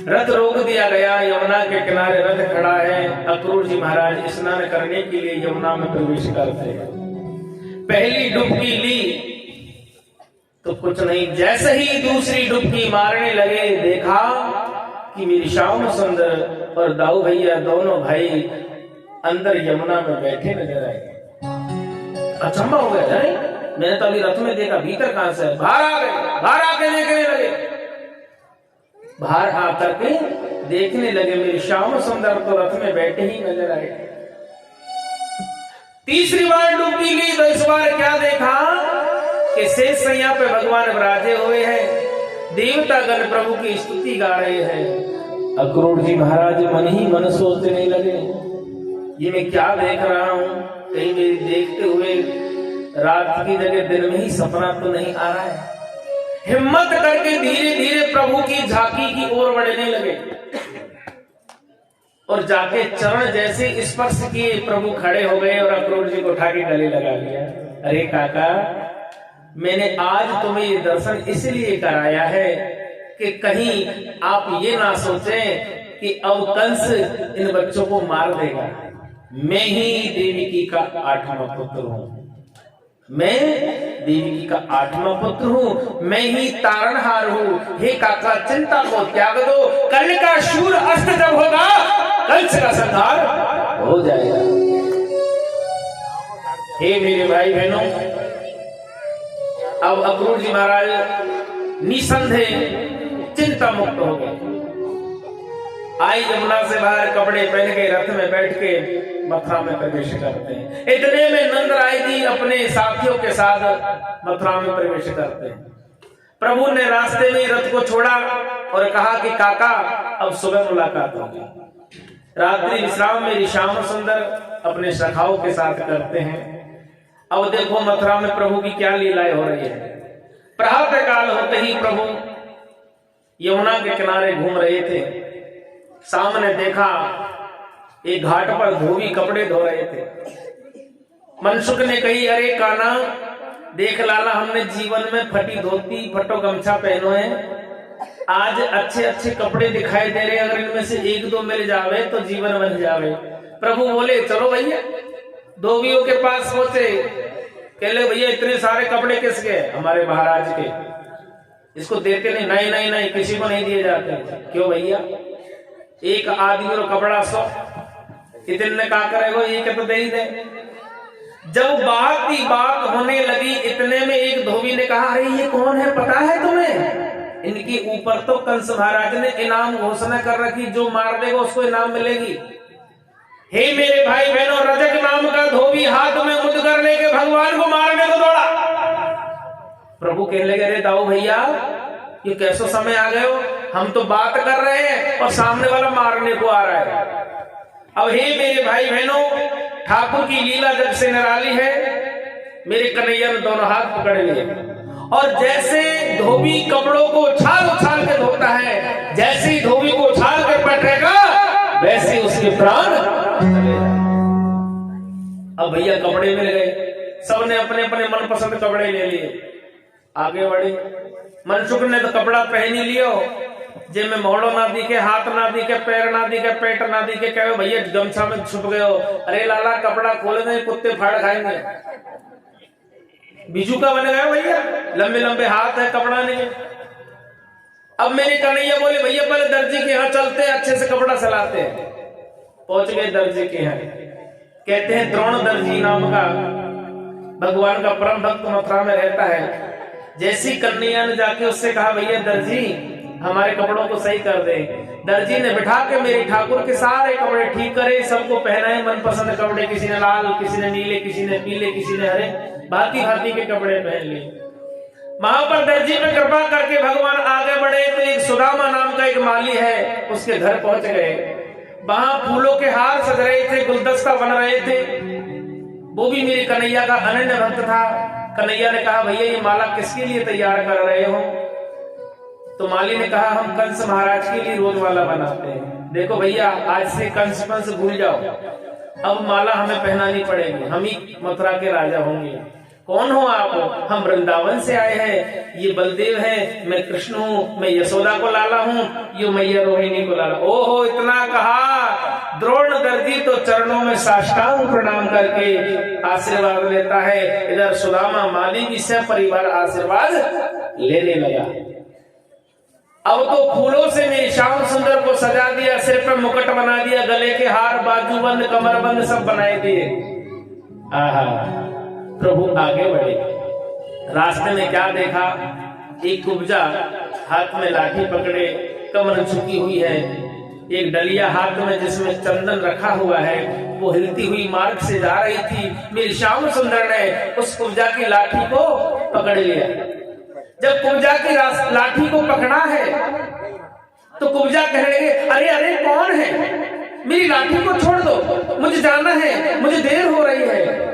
[SPEAKER 1] रथ रोक दिया गया, यमुना के किनारे रथ खड़ा है। अक्रूर जी महाराज स्नान करने के लिए यमुना में प्रवेश करते हैं। पहली डुबकी ली तो कुछ नहीं, जैसे ही दूसरी डुबकी मारने लगे, देखा कि मेरी श्याम सुंदर और दाऊ भैया दोनों भाई अंदर यमुना में बैठे नजर आए। अचंभा हो गया, मैंने तो अभी रथ में देखा, भीतर कहां से? बाहर आ गए, बाहर आके देखने लगे। बाहर आकर के देखने लगे, मेरी श्याम सुंदर तो रथ में बैठे ही नजर आए। तीसरी बार डुबकी ली तो इस बार क्या देखा कि शेष सैया पे भगवान विराजे हुए हैं, देवता गण प्रभु की स्तुति गा रहे हैं। अक्रूर जी महाराज मन ही मन सोचने लगे, ये मैं क्या देख रहा हूं? कहीं मेरी देखते हुए रात की जगह दिन में ही सपना तो नहीं आ रहा है। हिम्मत करके धीरे धीरे प्रभु की झांकी की ओर बढ़ने लगे और जाके चरण जैसे स्पर्श किए, प्रभु खड़े हो गए और अक्रूर जी को उठा के गले लगा लिया। अरे काका, मैंने आज तुम्हें ये दर्शन इसलिए कराया है कि कहीं आप ये ना सोचें कि अब कंस इन बच्चों को मार देगा। मैं ही देवकी का 8वां पुत्र हूं, मैं देवकी का 8वां पुत्र हूं, मैं ही तारणहार हूं। हे काका, चिंता को त्याग दो, कल का शूर अस्त जब होगा, कंस का संहार हो जाएगा। हे मेरे भाई बहनों, अब अक्रूर जी महाराज निसंदेह चिंता मुक्त हो गए। आई यमुना से बाहर, कपड़े पहन के रथ में बैठ के मथुरा में प्रवेश करते हैं। इतने में नंदराय जी अपने साथियों के साथ मथुरा में प्रवेश करते हैं। प्रभु ने रास्ते में रथ को छोड़ा और कहा कि काका, अब सुबह मुलाकात होगी। रात्रि विश्राम मेरी श्याम सुंदर अपने सखाओं के साथ करते हैं। अब देखो मथुरा में प्रभु की क्या लीलाएं हो रही है। प्रातः काल होते ही प्रभु यमुना के किनारे घूम रहे थे। सामने देखा एक घाट पर धोबी कपड़े धो रहे थे। मनसुख ने कही, अरे कान्हा, देख लाला, हमने जीवन में फटी धोती फटो गमछा पहनो है, आज अच्छे अच्छे कपड़े दिखाई दे रहे, अगर इनमें से एक दो मिल जावे तो जीवन बन जावे। प्रभु बोले, चलो भैया। धोबियों के पास पहुंचे, कहले, भैया इतने सारे कपड़े किसके? हमारे महाराज के। इसको देते नहीं? नहीं नहीं नहीं, किसी को नहीं दिए जाते। क्यों भैया? एक आदमी और कपड़ा 100, इतने का करेगो, एक तो दे ही दे। जब बात की बात होने लगी, इतने में एक धोबी ने कहा, अरे ये कौन है, पता है तुम्हें? इनके ऊपर तो कंस महाराज ने इनाम घोषणा कर रखी, जो मार देगा उसको इनाम मिलेगी। हे मेरे भाई बहनों, रजक नाम का धोबी हाथ में मुद्द करने के भगवान को मारने को दौड़ा। प्रभु कहने लगे, अरे दाऊ भैया, ये कैसा समय आ गए हो? हम तो बात कर रहे हैं और सामने वाला मारने को आ रहा है। अब हे मेरे भाई बहनों, ठाकुर की लीला जब से निराली है। मेरे कन्हैया ने दोनों हाथ पकड़ लिए और जैसे धोबी कपड़ों को उछाल उछाल के धोता है, जैसे ही धोबी को उछाल के पटकेगा, वैसे उसके प्राण चले जाए। अब भैया कपड़े मिल गए, सबने अपने अपने मनपसंद कपड़े ले लिए, आगे बढ़े। मनसुख ने तो कपड़ा पहन ही लियो, जिनमें मोड़ो ना दिखे, हाथ ना दिखे, पैर ना दिखे, पेट ना दिखे, कहे भैया गमछा में छुप गए हो। अरे लाला, कपड़ा खोले नहीं, कुत्ते फाड़ खाएंगे। बिजू का बन गया भैया, लंबे लंबे हाथ है, कपड़ा नहीं। अब मेरे कन्हैया बोले, भैया पहले दर्जी के यहाँ चलते हैं, अच्छे से कपड़ा सिलाते हैं। पहुंच गए दर्जी के यहाँ। कहते हैं द्रोण दर्जी नाम का भगवान का परम भक्त मथुरा में रहता है। जैसी कन्हैया ने जाके उससे कहा, भैया दर्जी हमारे कपड़ों को सही कर दे। दर्जी ने बिठा के मेरे ठाकुर के सारे कपड़े ठीक करे, सबको पहनाए मनपसंद कपड़े, किसी ने लाल, किसी ने नीले, किसी ने पीले, किसी ने हरे, भांति भांति के कपड़े पहन लिए। वहां पर दर्जी में कृपा करके भगवान आगे बढ़े तो एक सुदामा नाम का एक माली है, उसके घर पहुंच गए। वहां फूलों के हार सज रहे थे, गुलदस्ता बन रहे थे। वो भी मेरे कन्हैया का अनन्य भक्त था। कन्हैया ने कहा भैया ये माला किसके लिए तैयार कर रहे हो? तो माली ने कहा हम कंस महाराज के लिए रोज माला बनाते हैं। देखो भैया आज से कंस पंस भूल जाओ, अब माला हमें पहनानी पड़ेगी, हम ही मथुरा के राजा होंगे। कौन हो आप? हम वृंदावन से आए हैं, ये बलदेव है, मैं कृष्ण हूँ, मैं यशोदा को लाला हूँ, ये मैया रोहिणी को लाला। ओहो इतना कहा, द्रोण दर्दी तो चरणों में साष्टांग प्रणाम करके आशीर्वाद लेता है। इधर सुदामा माली भी सब परिवार आशीर्वाद लेने लगा। अब तो फूलों से मेरी श्याम सुंदर को सजा दिया, सिर पर मुकुट बना दिया, गले के हार, बाजूबंद, कमरबंद सब बनाए दिए। आहा, प्रभु आगे बढ़े। रास्ते में क्या देखा? एक कुब्जा हाथ में लाठी पकड़े, कमर झुकी हुई है, एक डलिया हाथ में जिसमें चंदन रखा हुआ है, वो हिलती हुई मार्ग से जा रही थी। मेरी श्याम सुंदर ने उस कुब्जा की लाठी को पकड़ लिया। जब कुब्जा की लाठी को पकड़ा है तो कुब्जा कहने लगे, अरे अरे कौन है? मेरी लाठी को छोड़ दो, मुझे जाना है, मुझे देर हो रही है।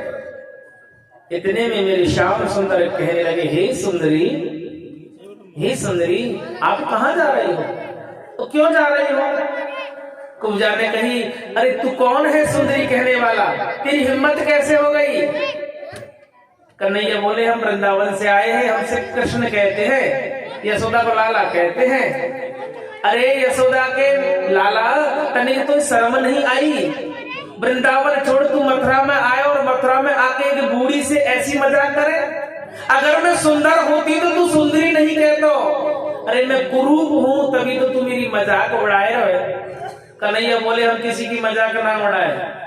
[SPEAKER 1] इतने में मेरी श्याम सुंदर कहने लगे, हे सुंदरी, हे सुंदरी, आप कहाँ जा रही हो? तो क्यों जा रही हो? कुब्जा ने कही, अरे तू कौन है सुंदरी कहने वाला? तेरी हिम्मत कैसे हो गई? कन्हैया बोले, हम वृंदावन से आए हैं, हमसे कृष्ण कहते हैं, यशोदा को लाला कहते हैं। अरे यशोदा के लाला, तनिक तो शर्म नहीं आई? वृंदावन छोड़ तू मथुरा में आए और मथुरा में आके एक बूढ़ी से ऐसी मजाक करे? अगर मैं सुंदर होती तो तू सुंदरी नहीं कहता। अरे मैं कुरूप हूँ तभी तो तू मेरी मजाक उड़ाए रहे। कन्हैया बोले, हम किसी की मजाक ना उड़ाए,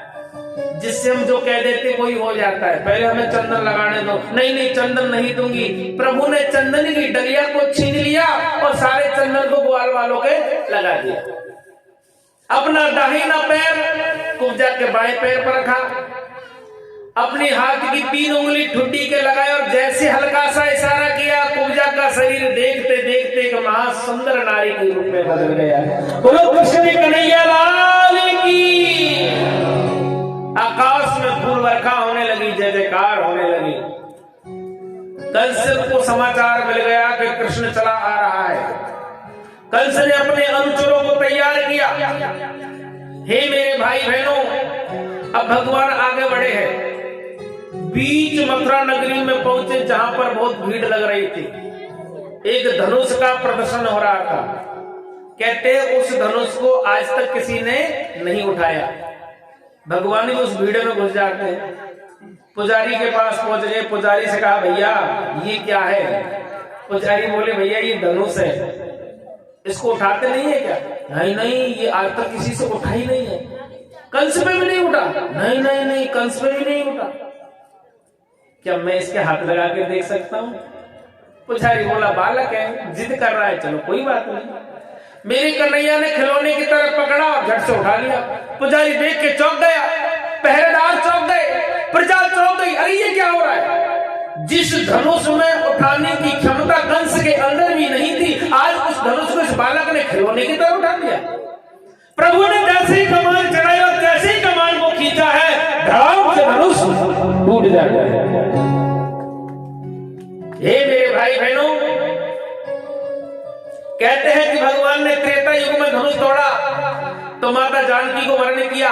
[SPEAKER 1] जिससे हम जो कह देते कोई हो जाता है, पहले हमें चंदन लगाने दो। नहीं नहीं चंदन नहीं दूंगी। प्रभु ने चंदन की डलिया को छीन लिया और सारे चंदन को ग्वाल वालों के लगा दिया। अपना दाहिना पैर कुब्जा के बाएं पैर पर रखा, अपनी हाथ की 3 उंगली ठुड्डी के लगाए और जैसे हल्का सा इशारा किया, कुब्जा का शरीर देखते देखते एक महासुंदर नारी के रूप में बदल गया। बोलो कृष्ण कन्हैया लाल की। आकाश में फूल वर्षा होने लगी, जय जयकार होने लगी। कंस को समाचार मिल गया कि कृष्ण चला आ रहा है। कंस ने अपने अनुचरों को तैयार किया। हे मेरे भाई बहनों, अब भगवान आगे बढ़े हैं। बीच मथुरा नगरी में पहुंचे जहां पर बहुत भीड़ लग रही थी। एक धनुष का प्रदर्शन हो रहा था। कहते उस धनुष को आज तक किसी ने नहीं उठाया। भगवान भी उस भीड़ में घुस जाते हैं। पुजारी के पास पहुंच गए। पुजारी से कहा, भैया ये क्या है? पुजारी बोले, भैया ये धनुष है, इसको उठाते नहीं है क्या? नहीं नहीं, ये आज तक किसी से उठा ही नहीं है। कंस पे भी नहीं उठा? नहीं नहीं नहीं, कंस पे भी नहीं उठा। क्या मैं इसके हाथ लगा के देख सकता हूँ? पुजारी बोला, बालक है, जिद कर रहा है, चलो कोई बात नहीं। मेरी कन्हैया ने खिलौने की तरफ पकड़ा और झट से उठा लिया। पुजारी देख के चौंक गया, पहरेदार चौंक गए, प्रजा चौंक गई। अरे ये क्या हो रहा है? जिस धनुष में उठाने की क्षमता कंस के अंदर भी नहीं थी, आज उस धनुष को इस बालक ने खिलौने की तरफ उठा लिया। प्रभु ने जैसे ही कमान चढ़ाई और जैसे ही कमान को खींचा है, धड़ाम से धनुष टूट जाता है। हे मेरे भाई बहनों, कहते हैं कि भगवान ने त्रेता युग में धनुष तोड़ा तो माता जानकी को वर्ण किया।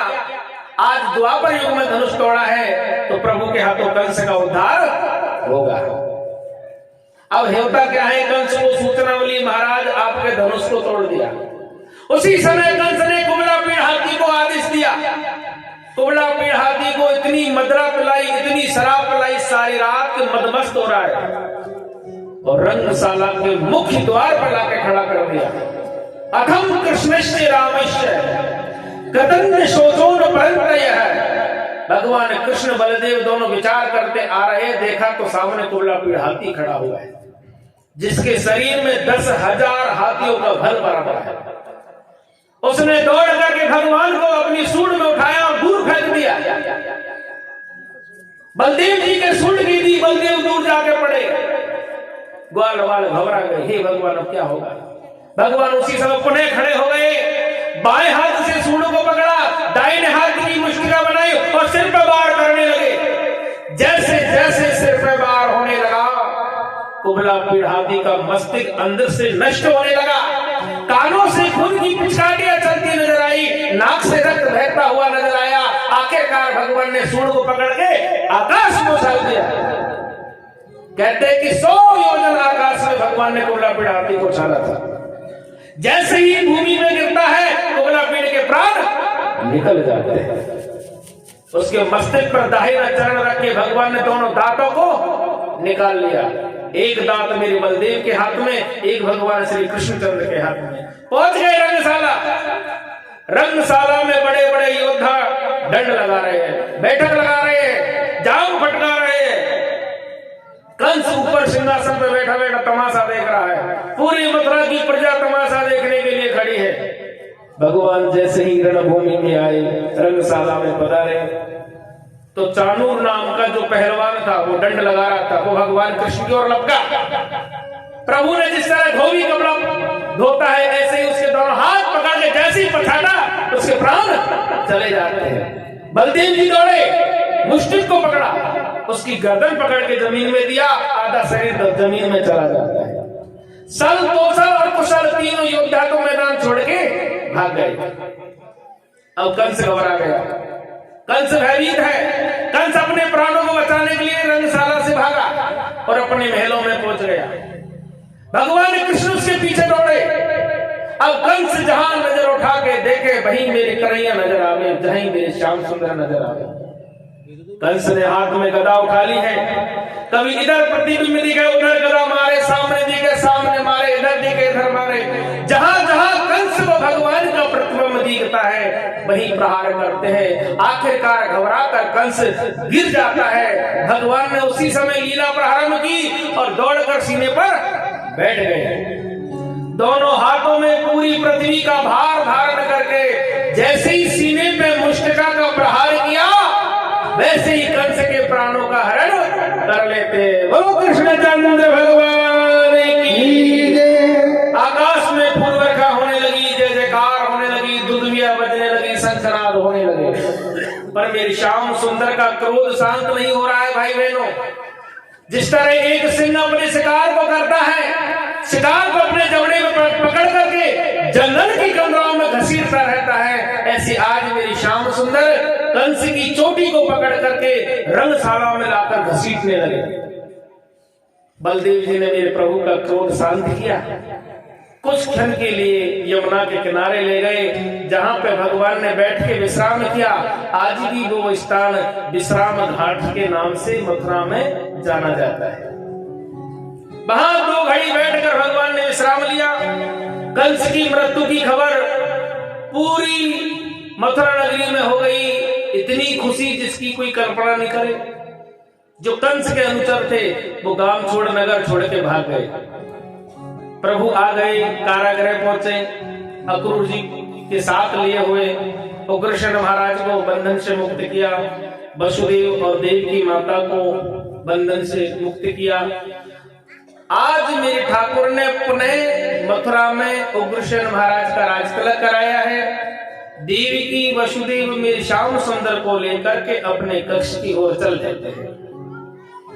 [SPEAKER 1] आज द्वापर युग में धनुष तोड़ा है तो प्रभु के हाथों कंस का उद्धार होगा। अब होता क्या है, कंस को सूचना मिली, महाराज आपके धनुष को तोड़ दिया। उसी समय कंस ने कुबड़ा पीड़ हाथी को आदेश दिया। कुबड़ा पीड़ हाथी को इतनी मदरा पिलाई, इतनी शराब पिलाई, सारी रात मदमस्त हो रहा है और रंगशाला के मुख्य द्वार पर लाके खड़ा कर दिया। अथम कृष्णश्च रामश्च गदन्य शोचोन परंतयः। भगवान कृष्ण बलदेव दोनों विचार करते आ रहे, देखा तो सामने कुबड़ा पीड़ हाथी खड़ा हुआ है, जिसके शरीर में 10,000 हाथियों का भल बराबर है। उसने दौड़ करके भगवान को अपनी सूंड में उठाया और दूर फेंक दिया। बलदेव जी के सूंड की दी, बलदेव दूर जाके पड़े। ग्वाल वाल घबरा गए, हे भगवान अब क्या होगा? भगवान उसी समय पुनः खड़े हो गए, बाएं हाथ से सूंड को पकड़ा, दाहिने हाथ की मुष्टिका बनाई और सिर पर वार करने लगे। जैसे जैसे सिर पर वार होने कुबला पीड़ हाथी का मस्तिष्क अंदर से नष्ट होने लगा। कानों से खून की पिचकारियां चलती नजर आई, नाक से रक्त बहता हुआ नजर आया। आखिरकार भगवान ने सूंड को पकड़ के आकाश में उछाल दिया। कहते हैं कि 100 योजन आकाश में भगवान ने कुबला पीड़ हाथी को उछाला था। जैसे ही भूमि में गिरता है, कुबला पीड़ के प्राण निकल जाते हैं। उसके मस्तक पर दाहिना चरण रख के भगवान ने दोनों दांतों को निकाल लिया। एक दांत मेरे बलदेव के हाथ में, एक भगवान श्री कृष्णचंद्र के हाथ में। पहुंच गए रंगशाला। रंगशाला में बड़े बड़े योद्धा दंड लगा रहे हैं, बैठक लगा रहे हैं, जाम फटका रहे हैं। कंस ऊपर सिंहासन पर बैठा बैठा तमाशा देख रहा है। पूरी मथुरा की प्रजा तमाशा देखने के लिए खड़ी है। भगवान जैसे ही रणभूमि में आए, रंगशाला में पधारे, तो चाणूर नाम का जो पहलवान था वो दंड लगा रहा था, वो भगवान कृष्ण की ओर लपका। प्रभु ने जिस तरह धोबी कपड़ा धोता है, ऐसे ही उसके दोनों हाथ पकड़ के जैसे ही पछाड़ा, उसके प्राण चले जाते हैं। बलदेव जी दौड़े, मुष्टिक को पकड़ा, उसकी गर्दन पकड़ के जमीन में दिया, आधा शरीर जमीन में चला जाता है। सल, तोसल और कुशल तीनों योद्धा को मैदान छोड़ के भाग गए। अब कंस घबरा गया, कंस भयभीत है। कंस अपने प्राणों को बचाने के लिए रंगशाला से भागा और अपने महलों में पहुंच गया। भगवान कृष्ण उसके पीछे दौड़े। अब कंस जहां नजर उठा के देखे, वहीं मेरी कन्हैया नजर आवे, जहीं मेरे श्याम सुंदर नजर आवे। कंस ने हाथ में गदा उठा ली है। कभी इधर प्रतिबिंब दिखे, उधर गदा मारे, सामने दिखे सामने मारे, इधर दिखे इधर मारे। जहां जहां कंस को भगवान का प्रतिबिंब दिखता है, वहीं प्रहार करते हैं। आखिरकार घबराकर कंस गिर जाता है। भगवान ने उसी समय लीला प्रारंभ की और दौड़कर सीने पर बैठ गए। दोनों हाथों में पूरी पृथ्वी का भार धारण करके जैसे ही सीने पे मुष्टिका का प्रहार किया, वैसे ही कंस के प्राणों का हरण कर लेते। बोलो कृष्णचंद्र भगवान की जय। आकाश में फूल वर्षा होने लगी, जय जयकार होने लगी, दुदुभिया बजने लगी, शंखनाद होने लगे। पर मेरी श्याम सुंदर का क्रोध शांत नहीं हो रहा है। भाई बहनों, जिस तरह एक सिंह अपने शिकार को करता है, शिकार को अपने जबड़े में पकड़ करके जंगल की कंदराओं में घसीटता रहता है, ऐसी आज मेरी श्याम सुंदर कंस की चोटी को पकड़ करके रंगशाला में लाकर घसीटने लगे। बलदेव जी ने मेरे प्रभु का क्रोध शांत किया। कुछ क्षण के लिए यमुना के किनारे ले गए, जहां पे भगवान ने बैठ के विश्राम किया। आज भी वो स्थान विश्राम घाट के नाम से मथुरा में जाना जाता है। वहां 2 घड़ी बैठकर भगवान ने विश्राम लिया। कंस की मृत्यु की खबर पूरी मथुरा नगरी में हो गई। इतनी खुशी जिसकी कोई कल्पना नहीं करे। जो कंस के अनुचर थे वो गांव छोड़, नगर छोड़ के भाग गए। प्रभु आ गए, कारागृह पहुंचे, अक्रूर जी के साथ लिए हुए उग्रसेन महाराज को बंधन से मुक्त किया, वसुदेव और देव की माता को बंधन से मुक्त किया। आज मेरे ठाकुर ने पुनः मथुरा में उग्रसेन महाराज का राजतिलक कराया है। देवी की वसुदेव मेरे श्याम सुंदर को लेकर के अपने कक्ष की ओर चल जाते हैं।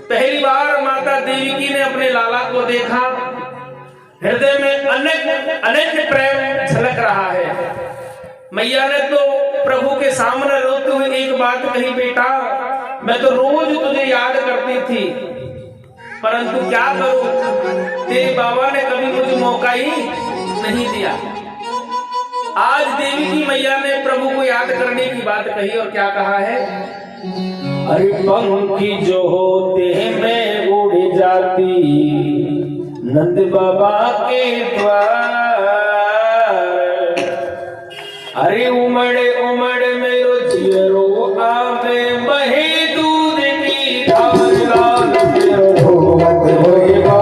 [SPEAKER 1] पहली बार माता देवी ने अपने लाला को देखा। हृदय में अनन्य प्रेम झलक रहा है। मैया ने तो प्रभु के सामने रोते हुए एक बात कही, बेटा मैं तो रोज तुझे याद करती थी, परंतु क्या करूं, तेरे बाबा ने कभी मुझे मौका ही नहीं दिया। आज देवी की मैया ने प्रभु को याद करने की बात कही और क्या कहा है, अरे पंखी जो होते हैं मैं उड़ जाती नंद बाबा के द्वार। अरे उमड़ उमड़ मेरो जियरो आवे बहे दूध की धार। लाल मेरो
[SPEAKER 2] रोवत होइबो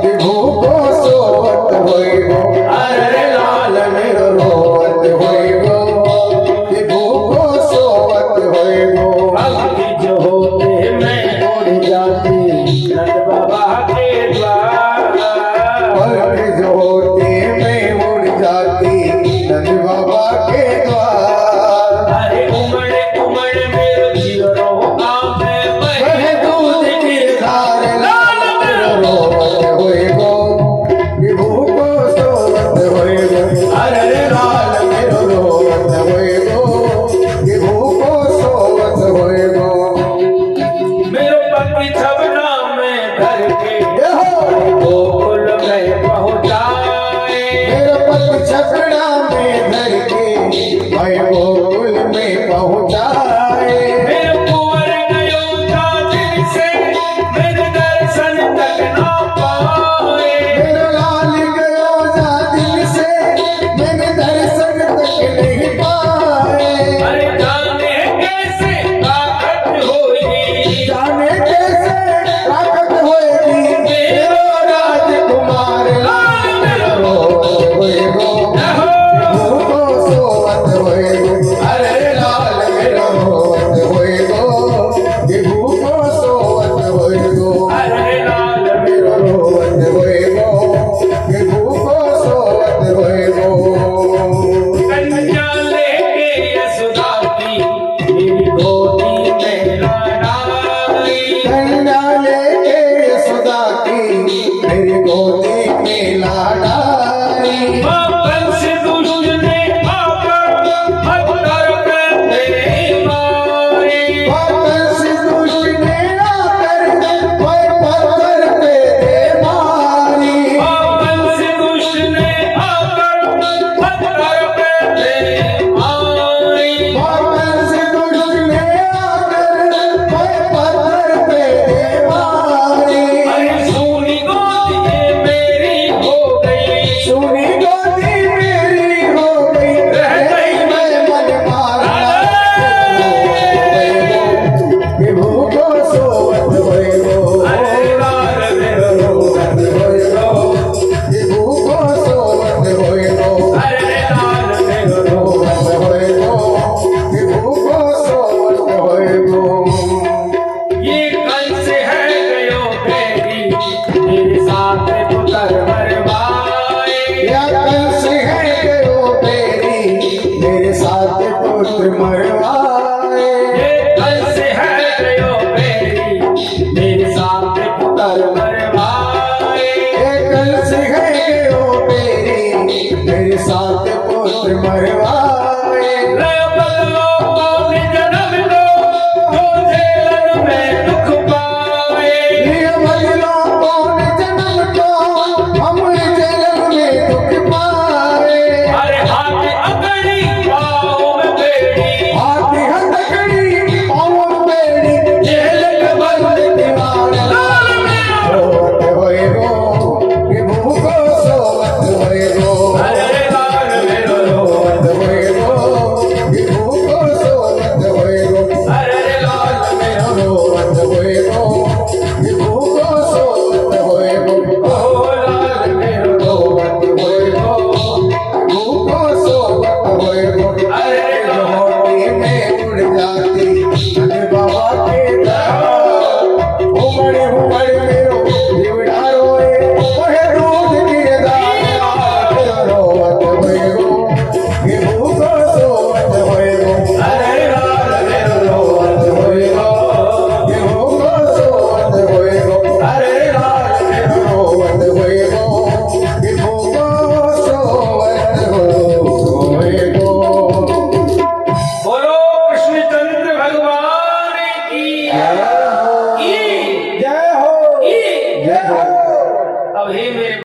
[SPEAKER 2] विभू को सोवत होइबो।
[SPEAKER 1] अरे
[SPEAKER 2] लाल मेरो रोवत होइबो विभू को सोवत होइबो।
[SPEAKER 1] पंखी जो होते मैं उड़ जाती नंद बाबा के द्वार।
[SPEAKER 2] पंखी जो होते मैं उड़ जाती नंद बाबा के द्वार।
[SPEAKER 1] अरे उमड़ उमड़ मेरो जियरो आवे बहे दूध की धार।
[SPEAKER 2] लाल मेरो सिमरवा